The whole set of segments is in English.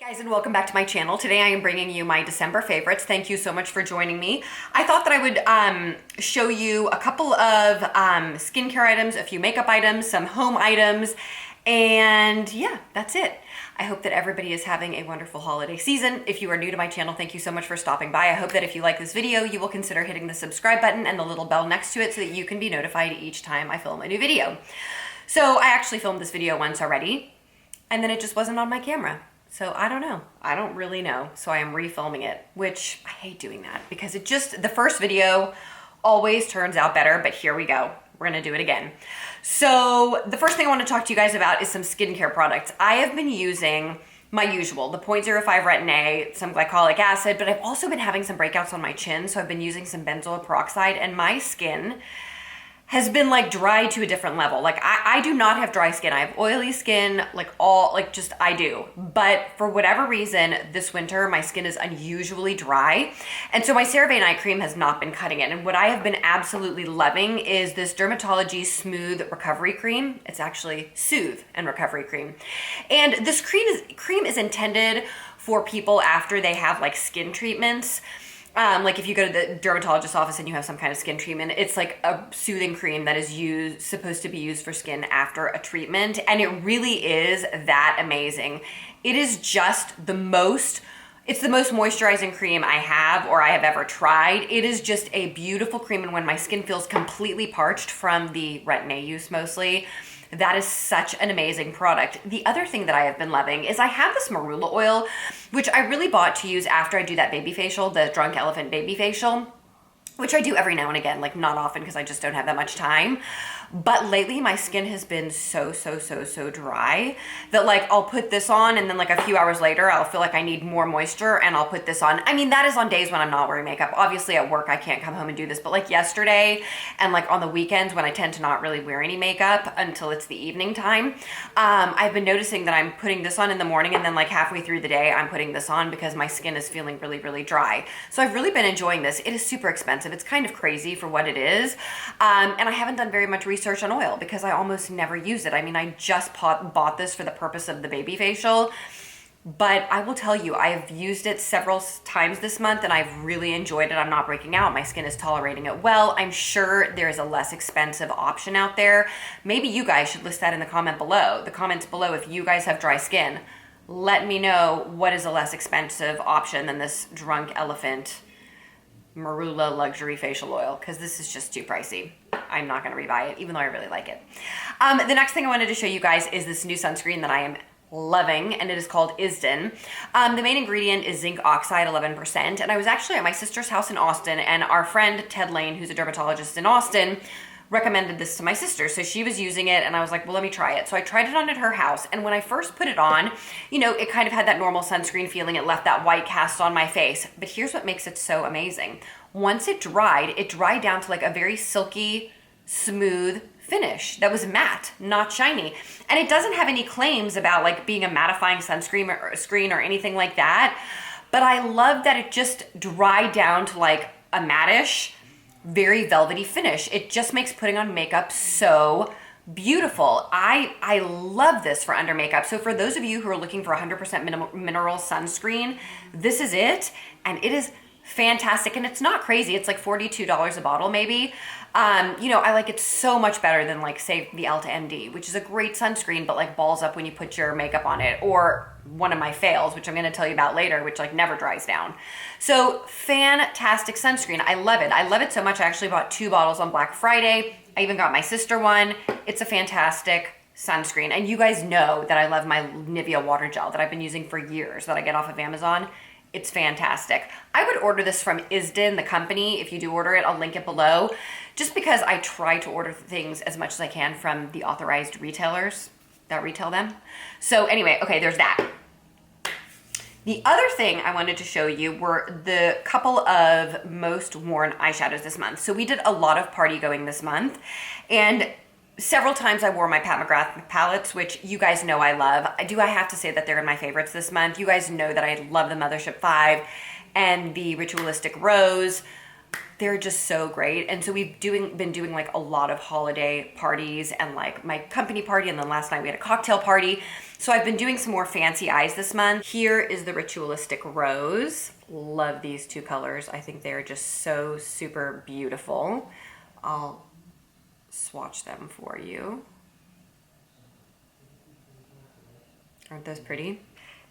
Guys, and welcome back to my channel. Today I am bringing you my December favorites. Thank you so much for joining me. I thought that I would show you a couple of skincare items, a few makeup items, some home items, and yeah, that's it. I hope that everybody is having a wonderful holiday season. If you are new to my channel, thank you so much for stopping by. I hope that if you like this video, you will consider hitting the subscribe button and the little bell next to it so that you can be notified each time I film a new video. So I actually filmed this video once already, and then it just wasn't on my camera. So I don't know. I don't really know. So I am refilming it, which I hate doing that because the first video always turns out better, but here we go. We're gonna do it again. So the first thing I wanna talk to you guys about is some skincare products. I have been using my usual, the 0.05 retin A, some glycolic acid, but I've also been having some breakouts on my chin. So I've been using some benzoyl peroxide, and my skin has been like dry to a different level. Like I do not have dry skin. I have oily skin, I do. But for whatever reason, this winter, my skin is unusually dry. And so my CeraVe Eye Cream has not been cutting it. And what I have been absolutely loving is this Dermatology Smooth Recovery Cream. It's actually Soothe and Recovery Cream. And this cream is intended for people after they have like skin treatments. Like if you go to the dermatologist's office and you have some kind of skin treatment, it's like a soothing cream that is supposed to be used for skin after a treatment. And it really is that amazing. It is just it's the most moisturizing cream I have or I have ever tried. It is just a beautiful cream. And when my skin feels completely parched from the retin A use mostly, that is such an amazing product. The other thing that I have been loving is I have this marula oil, which I really bought to use after I do that baby facial, the Drunk Elephant baby facial, which I do every now and again, like not often because I just don't have that much time. But lately my skin has been so dry that like I'll put this on and then like a few hours later I'll feel like I need more moisture and I'll put this on. I mean, that is on days when I'm not wearing makeup. Obviously at work I can't come home and do this, but like yesterday and like on the weekends when I tend to not really wear any makeup until it's the evening time, I've been noticing that I'm putting this on in the morning and then like halfway through the day I'm putting this on because my skin is feeling really dry. So I've really been enjoying this. It is super expensive. It's kind of crazy for what it is. And I haven't done very much research on oil because I almost never use it. I mean, I just bought this for the purpose of the baby facial, but I will tell you, I've used it several times this month and I've really enjoyed it. I'm not breaking out. My skin is tolerating it well. I'm sure there is a less expensive option out there. Maybe you guys should list that in the comments below if you guys have dry skin. Let me know what is a less expensive option than this Drunk Elephant Marula luxury facial oil, because this is just too pricey. I'm not going to rebuy it, even though I really like it. The next thing I wanted to show you guys is this new sunscreen that I am loving, and it is called Isden. The main ingredient is zinc oxide, 11%, and I was actually at my sister's house in Austin, and our friend Ted Lane, who's a dermatologist in Austin, recommended this to my sister. So she was using it and I was like, well, let me try it. So I tried it on at her house. And when I first put it on, you know, it kind of had that normal sunscreen feeling. It left that white cast on my face. But here's what makes it so amazing. Once it dried down to like a very silky, smooth finish that was matte, not shiny. And it doesn't have any claims about like being a mattifying sunscreen or anything like that. But I love that it just dried down to like a mattish, very velvety finish. It just makes putting on makeup so beautiful. I love this for under makeup. So for those of you who are looking for 100% mineral sunscreen, this is it. And it is fantastic. And it's not crazy. It's like $42 a bottle maybe. You know, I like it so much better than like say the Elta MD, which is a great sunscreen, but like balls up when you put your makeup on it, or one of my fails, which I'm going to tell you about later, which like never dries down. So fantastic sunscreen. I love it. I love it so much. I actually bought 2 bottles on Black Friday. I even got my sister one. It's a fantastic sunscreen. And you guys know that I love my Nivea water gel that I've been using for years that I get off of Amazon. It's fantastic. I would order this from Isden, the company. If you do order it, I'll link it below. Just because I try to order things as much as I can from the authorized retailers that retail them. So anyway, okay, there's that. The other thing I wanted to show you were the couple of most worn eyeshadows this month. So we did a lot of party going this month, and several times I wore my Pat McGrath palettes, which you guys know I love. I have to say that they're in my favorites this month. You guys know that I love the Mothership 5 and the Ritualistic Rose. they're just so great. And so we've been doing like a lot of holiday parties and like my company party, and then last night we had a cocktail party. So I've been doing some more fancy eyes this month. Here is the Ritualistic Rose. Love these two colors. I think they're just so super beautiful. I'll swatch them for you. Aren't those pretty?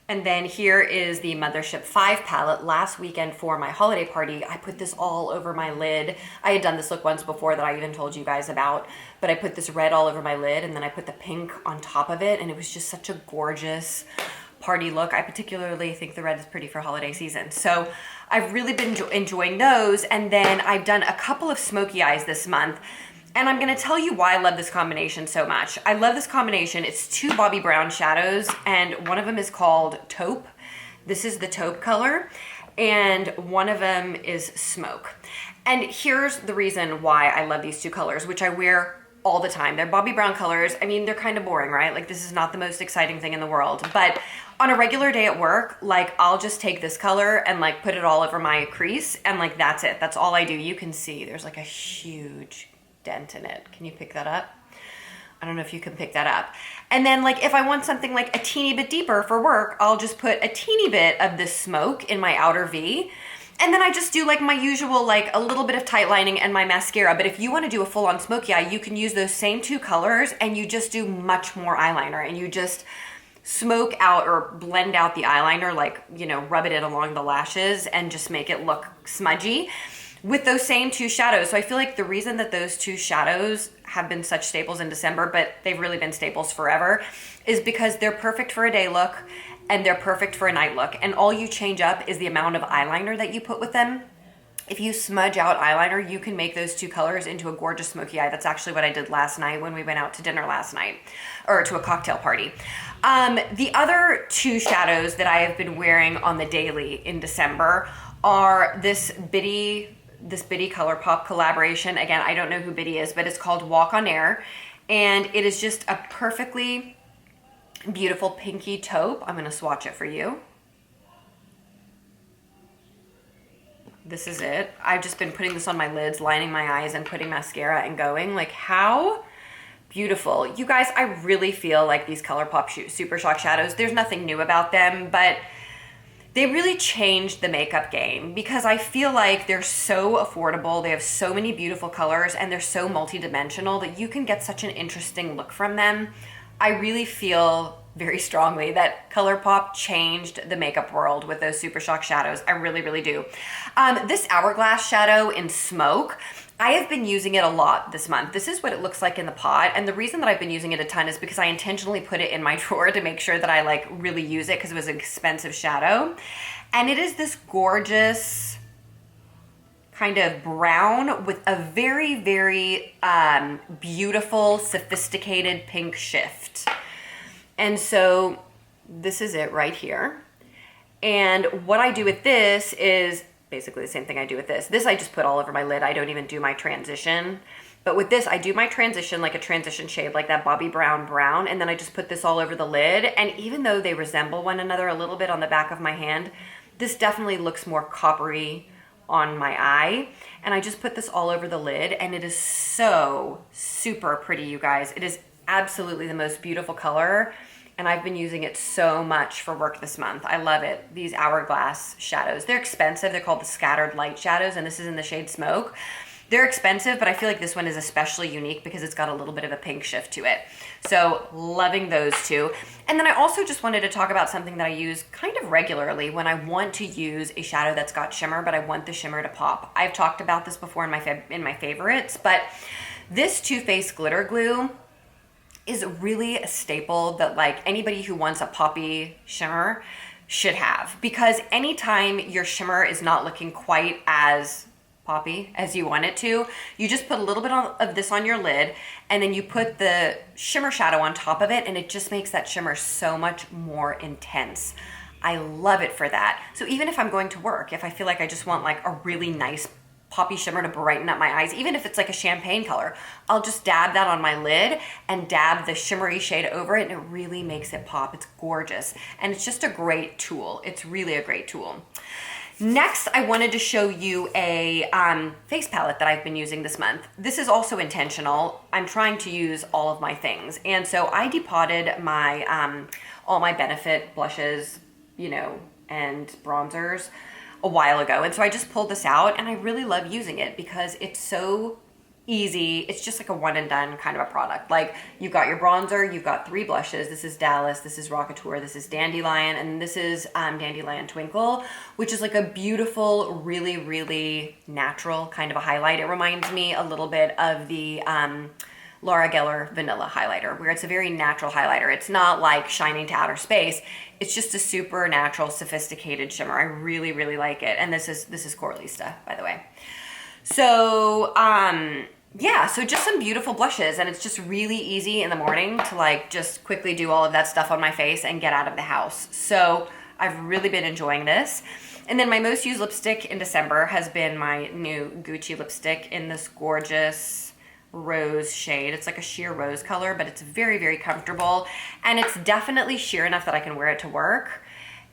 And then here is the Mothership 5 palette. Last weekend for my holiday party, I put this all over my lid. I had done this look once before that I even told you guys about, but I put this red all over my lid and then I put the pink on top of it, and it was just such a gorgeous party look. I particularly think the red is pretty for holiday season. So I've really been enjoying those. And then I've done a couple of smoky eyes this month. And I'm gonna tell you why I love this combination so much. I love this combination. It's two Bobbi Brown shadows, and one of them is called Taupe. This is the Taupe color, and one of them is Smoke. And here's the reason why I love these two colors, which I wear all the time. They're Bobbi Brown colors. I mean, they're kind of boring, right? Like, this is not the most exciting thing in the world, but on a regular day at work, like, I'll just take this color and like put it all over my crease, and like, that's it. That's all I do. You can see there's like a huge dent in it. Can you pick that up? I don't know if you can pick that up. And then like if I want something like a teeny bit deeper for work, I'll just put a teeny bit of this Smoke in my outer V. And then I just do like my usual, like a little bit of tight lining and my mascara. But if you want to do a full on smoky eye, you can use those same two colors and you just do much more eyeliner, and you just smoke out or blend out the eyeliner, like, you know, rub it in along the lashes and just make it look smudgy with those same two shadows. So I feel like the reason that those two shadows have been such staples in December, but they've really been staples forever, is because they're perfect for a day look and they're perfect for a night look. And all you change up is the amount of eyeliner that you put with them. If you smudge out eyeliner, you can make those two colors into a gorgeous smoky eye. That's actually what I did last night when we went out to dinner last night, or to a cocktail party. The other two shadows that I have been wearing on the daily in December are this Bitty Colorpop collaboration. Again, I don't know who Bitty is, but it's called Walk On Air, and it is just a perfectly beautiful pinky taupe. I'm gonna swatch it for you. This is it. I've just been putting this on my lids, lining my eyes, and putting mascara and going. Like, how beautiful. You guys, I really feel like these Colourpop Super Shock shadows, there's nothing new about them, but they really changed the makeup game, because I feel like they're so affordable. They have so many beautiful colors and they're so multi-dimensional that you can get such an interesting look from them. I really feel very strongly that Colourpop changed the makeup world with those Super Shock shadows. I really, really do. This Hourglass shadow in Smoke, I have been using it a lot this month. This is what it looks like in the pot. And the reason that I've been using it a ton is because I intentionally put it in my drawer to make sure that I like really use it, because it was an expensive shadow. And it is this gorgeous kind of brown with a very, very beautiful, sophisticated pink shift. And so this is it right here. And what I do with this is basically the same thing I do with this. This I just put all over my lid. I don't even do my transition. But with this, I do my transition like a transition shade, like that Bobbi Brown brown, and then I just put this all over the lid. And even though they resemble one another a little bit on the back of my hand, this definitely looks more coppery on my eye. And I just put this all over the lid, and it is so super pretty, you guys. It is absolutely the most beautiful color, and I've been using it so much for work this month. I love it. These Hourglass shadows. They're expensive. They're called the Scattered Light shadows, and this is in the shade Smoke. They're expensive, but I feel like this one is especially unique because it's got a little bit of a pink shift to it. So loving those two. And then I also just wanted to talk about something that I use kind of regularly when I want to use a shadow that's got shimmer, but I want the shimmer to pop. I've talked about this before in my favorites, but this Too Faced glitter glue is really a staple that like anybody who wants a poppy shimmer should have, because anytime your shimmer is not looking quite as poppy as you want it to, you just put a little bit of this on your lid, and then you put the shimmer shadow on top of it, and it just makes that shimmer so much more intense. I love it for that. So even if I'm going to work, if I feel like I just want like a really nice poppy shimmer to brighten up my eyes, even if it's like a champagne color, I'll just dab that on my lid and dab the shimmery shade over it, and it really makes it pop. It's gorgeous, and it's just a great tool. It's really a great tool. Next, I wanted to show you a face palette that I've been using this month. This is also intentional. I'm trying to use all of my things. And so I depotted my all my Benefit blushes, you know, and bronzers a while ago. And so I just pulled this out, and I really love using it because it's so easy. It's just like a one and done kind of a product. Like, you've got your bronzer, you've got 3 blushes. This is Dallas, this is Rockateur, this is Dandelion, and this is Dandelion Twinkle, which is like a beautiful, really, really natural kind of a highlight. It reminds me a little bit of the Laura Geller Vanilla highlighter, where it's a very natural highlighter. It's not like shining to outer space. It's just a super natural, sophisticated shimmer. I really, really like it. And this is Coralista, by the way. So, yeah, so just some beautiful blushes, and it's just really easy in the morning to like just quickly do all of that stuff on my face and get out of the house. So I've really been enjoying this. And then my most used lipstick in December has been my new Gucci lipstick in this gorgeous rose shade. It's like a sheer rose color, but it's very, very comfortable. And it's definitely sheer enough that I can wear it to work.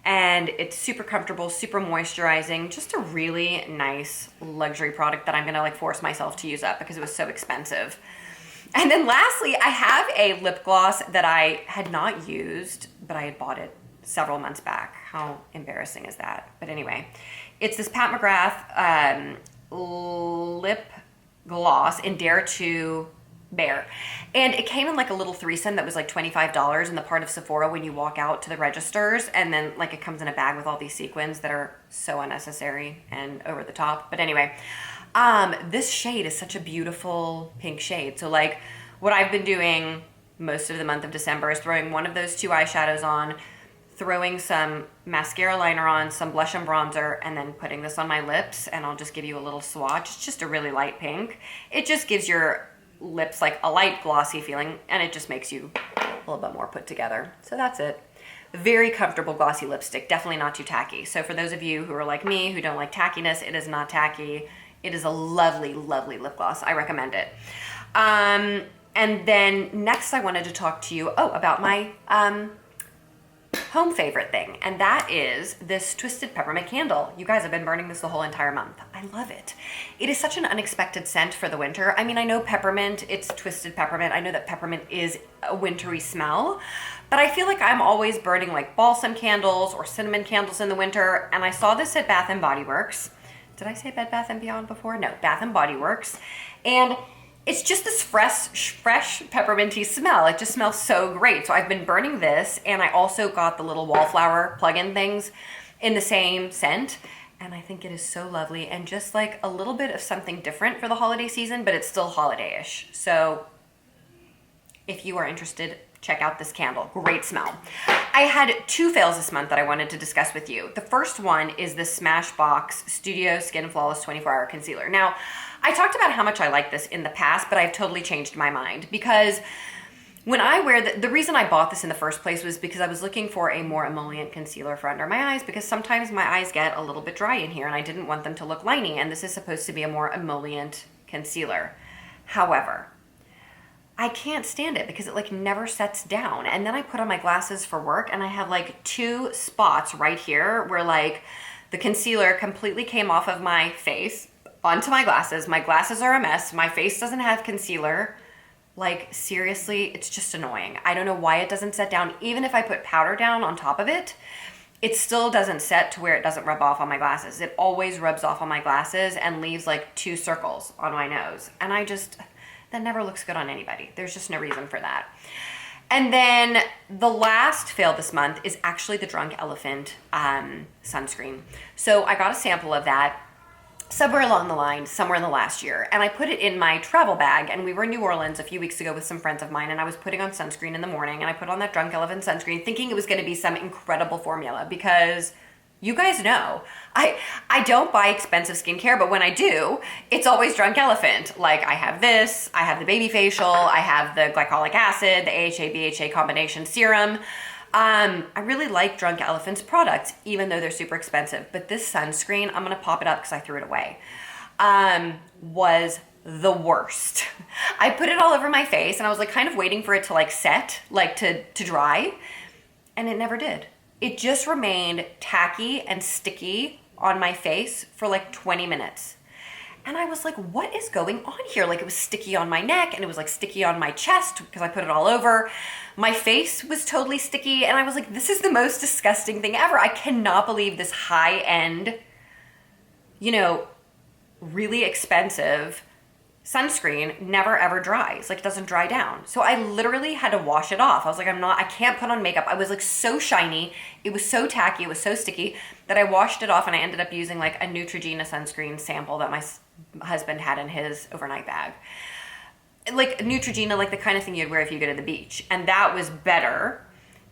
And it's super comfortable, super moisturizing, just a really nice luxury product that I'm gonna like force myself to use up because it was so expensive. And then lastly, I have a lip gloss that I had not used, but I had bought it several months back. How embarrassing is that? But anyway, it's this Pat McGrath lip gloss in Dare to Bear. And it came in like a little threesome that was like $25 in the part of Sephora when you walk out to the registers, and then like it comes in a bag with all these sequins that are so unnecessary and over the top. But anyway, this shade is such a beautiful pink shade. So like what I've been doing most of the month of December is throwing one of those 2 eyeshadows on, throwing some mascara liner on, some blush and bronzer, and then putting this on my lips, and I'll just give you a little swatch. It's just a really light pink. It just gives your lips like a light glossy feeling, and it just makes you a little bit more put together. So that's it. Very comfortable glossy lipstick, definitely not too tacky. So for those of you who are like me, who don't like tackiness, it is not tacky. It is a lovely, lovely lip gloss. I recommend it. And then next I wanted to talk to you, about my home favorite thing, and that is this Twisted Peppermint candle. You guys, have been burning this the whole entire month. I love it. It is such an unexpected scent for the winter. I mean, I know peppermint, it's Twisted Peppermint. I know that peppermint is a wintry smell, but I feel like I'm always burning like balsam candles or cinnamon candles in the winter, and I saw this at Bath & Body Works. Did I say Bed Bath & Beyond before? No, Bath & Body Works. And it's just this fresh pepperminty smell. It just smells so great. So I've been burning this, and I also got the little wallflower plug-in things in the same scent. And I think it is so lovely, and just like a little bit of something different for the holiday season, but it's still holiday-ish. So if you are interested, check out this candle. Great smell. I had 2 fails this month that I wanted to discuss with you. The first one is the Smashbox Studios Skin Flawless 24-Hour Concealer. Now, I talked about how much I like this in the past, but I've totally changed my mind because when I wear the reason I bought this in the first place was because I was looking for a more emollient concealer for under my eyes, because sometimes my eyes get a little bit dry in here and I didn't want them to look liney, and this is supposed to be a more emollient concealer. However, I can't stand it because it like never sets down. And then I put on my glasses for work, and I have like 2 spots right here where like the concealer completely came off of my face onto my glasses. My glasses are a mess. My face doesn't have concealer. Like, seriously, it's just annoying. I don't know why it doesn't set down. Even if I put powder down on top of it, it still doesn't set to where it doesn't rub off on my glasses. It always rubs off on my glasses and leaves like 2 circles on my nose. And that never looks good on anybody. There's just no reason for that. And then the last fail this month is actually the Drunk Elephant sunscreen. So I got a sample of that somewhere along the line, somewhere in the last year, and I put it in my travel bag, and we were in New Orleans a few weeks ago with some friends of mine, and I was putting on sunscreen in the morning, and I put on that Drunk Elephant sunscreen thinking it was going to be some incredible formula, because you guys know, I don't buy expensive skincare, but when I do, it's always Drunk Elephant. Like, I have this, I have the baby facial, I have the glycolic acid, the AHA, BHA combination serum. I really like Drunk Elephant's products, even though they're super expensive. But this sunscreen, I'm going to pop it up because I threw it away, was the worst. I put it all over my face, and I was like kind of waiting for it to like set, like to dry, and it never did. It just remained tacky and sticky on my face for like 20 minutes. And I was like, what is going on here? Like, it was sticky on my neck and it was like sticky on my chest because I put it all over. My face was totally sticky. And I was like, this is the most disgusting thing ever. I cannot believe this high-end, you know, really expensive sunscreen never ever dries. Like, it doesn't dry down. So I literally had to wash it off. I was like, I can't put on makeup. I was like so shiny. It was so tacky. It was so sticky that I washed it off, and I ended up using like a Neutrogena sunscreen sample that my husband had in his overnight bag. Like Neutrogena, like the kind of thing you'd wear if you go to the beach. And that was better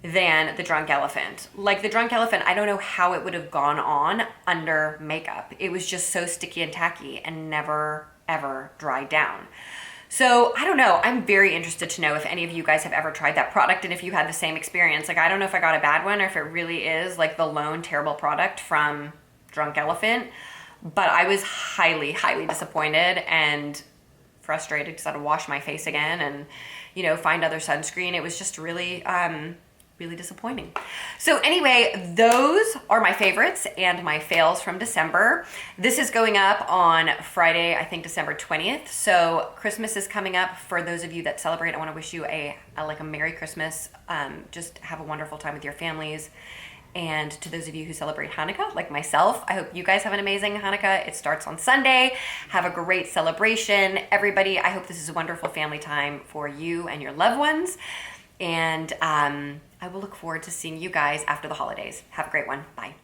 than the Drunk Elephant. Like the Drunk Elephant, I don't know how it would have gone on under makeup. It was just so sticky and tacky and never ever dried down. So I don't know. I'm very interested to know if any of you guys have ever tried that product and if you had the same experience. Like, I don't know if I got a bad one or if it really is like the lone terrible product from Drunk Elephant, but I was highly, highly disappointed and frustrated because I had to wash my face again and, you know, find other sunscreen. It was just really, really disappointing. So anyway, those are my favorites and my fails from December. This is going up on Friday, I think December 20th. So Christmas is coming up. For those of you that celebrate, I want to wish you a Merry Christmas. Just have a wonderful time with your families. And to those of you who celebrate Hanukkah, like myself, I hope you guys have an amazing Hanukkah. It starts on Sunday. Have a great celebration. Everybody, I hope this is a wonderful family time for you and your loved ones. And I will look forward to seeing you guys after the holidays. Have a great one. Bye.